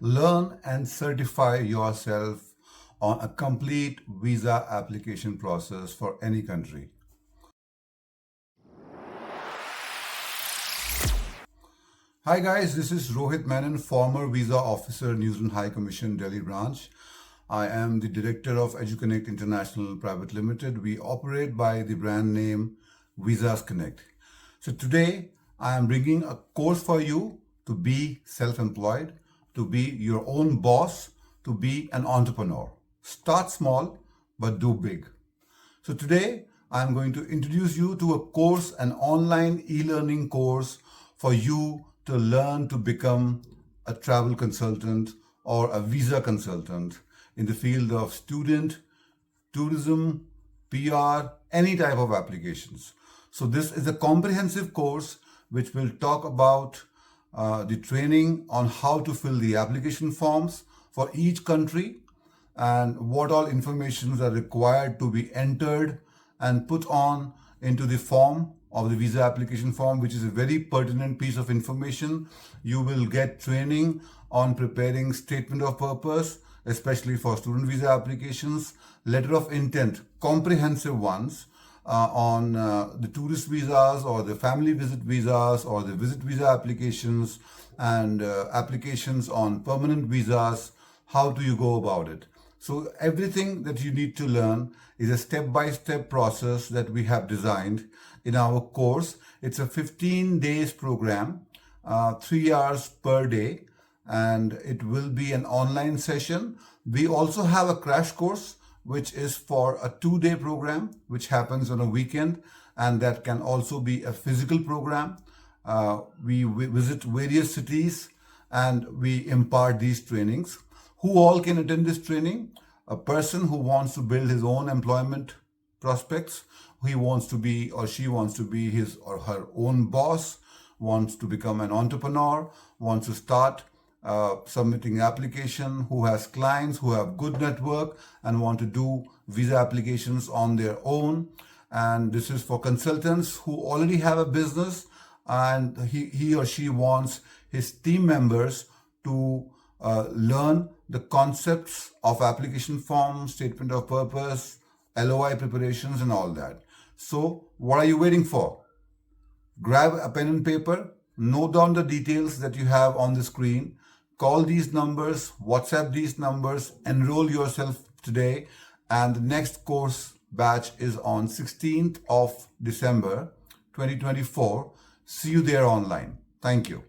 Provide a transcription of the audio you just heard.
Learn and certify yourself on a complete visa application process for any country. Hi guys, this is Rohit Menon, former visa officer, New Zealand High Commission, Delhi branch. I am the director of EduConnect International Private Limited. We operate by the brand name Visas Connect. So today I am bringing a course for you to be self-employed, to be your own boss, to be an entrepreneur. Start small, but do big. So today I am going to introduce you to a course, an online e-learning course for you to learn to become a travel consultant or a visa consultant in the field of student, tourism, PR, any type of applications. So this is a comprehensive course which will talk about the training on how to fill the application forms for each country and what all informations are required to be entered and put on into the form of the visa application form, which is a very pertinent piece of information. You will get training on preparing statement of purpose, especially for student visa applications, letter of intent, comprehensive ones on the tourist visas or the family visit visas or the visit visa applications and applications on permanent visas. How do you go about it? So everything that you need to learn is a step-by-step process that we have designed in our course. It's a 15 days program, 3 hours per day, and it will be an online session. We also have a crash course, which is for a 2-day program, which happens on a weekend, and that can also be a physical program. We visit various cities and we impart these trainings. Who all can attend this training? A person who wants to build his own employment prospects, he wants to be or she wants to be his or her own boss, wants to become an entrepreneur, wants to start submitting application, who has clients, who have good network and want to do visa applications on their own. And this is for consultants who already have a business and he or she wants his team members to learn the concepts of application form, statement of purpose, LOI preparations and all that. So what are you waiting for? Grab a pen and paper, note down the details that you have on the screen, call these numbers, WhatsApp these numbers, enroll yourself today, and the next course batch is on 16th of December 2024. See you there online. Thank you.